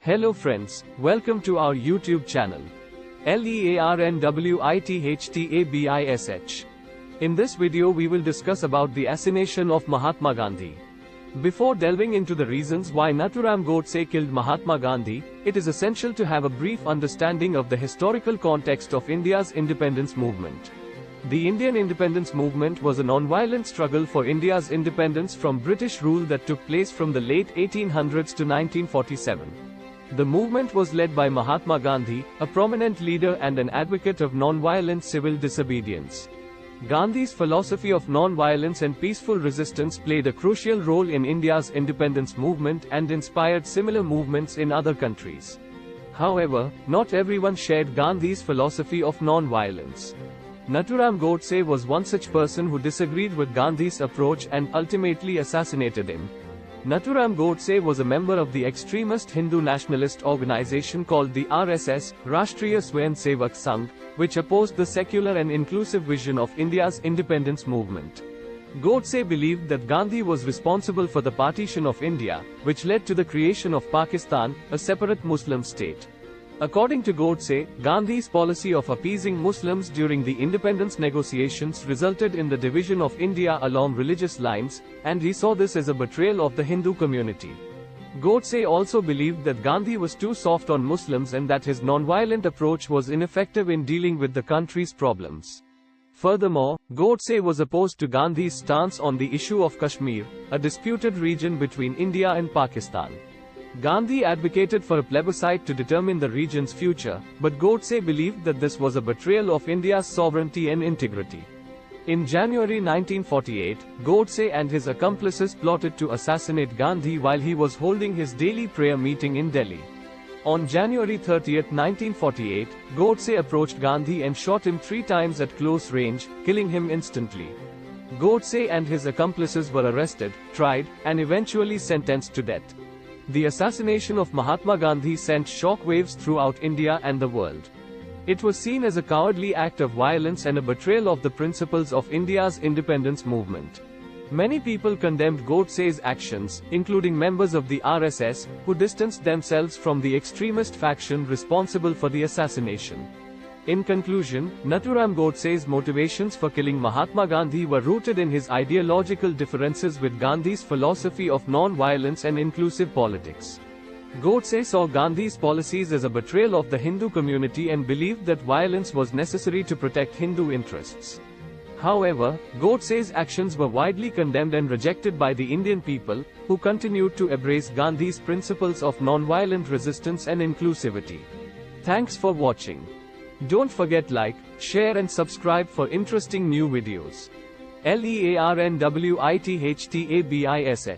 Hello friends, welcome to our YouTube channel. LEARNWITHTABISH. In this video we will discuss about the assassination of Mahatma Gandhi. Before delving into the reasons why Nathuram Godse killed Mahatma Gandhi, it is essential to have a brief understanding of the historical context of India's independence movement. The Indian independence movement was a non-violent struggle for India's independence from British rule that took place from the late 1800s to 1947. The movement was led by Mahatma Gandhi, a prominent leader and an advocate of non-violent civil disobedience. Gandhi's philosophy of non-violence and peaceful resistance played a crucial role in India's independence movement and inspired similar movements in other countries. However, not everyone shared Gandhi's philosophy of non-violence. Nathuram Godse was one such person who disagreed with Gandhi's approach and ultimately assassinated him. Nathuram Godse was a member of the extremist Hindu nationalist organization called the RSS, Rashtriya Swayamsevak Sangh, which opposed the secular and inclusive vision of India's independence movement. Godse believed that Gandhi was responsible for the partition of India, which led to the creation of Pakistan, a separate Muslim state. According to Godse, Gandhi's policy of appeasing Muslims during the independence negotiations resulted in the division of India along religious lines, and he saw this as a betrayal of the Hindu community. Godse also believed that Gandhi was too soft on Muslims and that his non-violent approach was ineffective in dealing with the country's problems. Furthermore, Godse was opposed to Gandhi's stance on the issue of Kashmir, a disputed region between India and Pakistan. Gandhi advocated for a plebiscite to determine the region's future, but Godse believed that this was a betrayal of India's sovereignty and integrity. In January 1948, Godse and his accomplices plotted to assassinate Gandhi while he was holding his daily prayer meeting in Delhi. On January 30, 1948, Godse approached Gandhi and shot him 3 times at close range, killing him instantly. Godse and his accomplices were arrested, tried, and eventually sentenced to death. The assassination of Mahatma Gandhi sent shockwaves throughout India and the world. It was seen as a cowardly act of violence and a betrayal of the principles of India's independence movement. Many people condemned Godse's actions, including members of the RSS, who distanced themselves from the extremist faction responsible for the assassination. In conclusion, Nathuram Godse's motivations for killing Mahatma Gandhi were rooted in his ideological differences with Gandhi's philosophy of non-violence and inclusive politics. Godse saw Gandhi's policies as a betrayal of the Hindu community and believed that violence was necessary to protect Hindu interests. However, Godse's actions were widely condemned and rejected by the Indian people, who continued to embrace Gandhi's principles of non-violent resistance and inclusivity. Thanks for watching. Don't forget like, share and subscribe for interesting new videos. LEARNWITHTABISH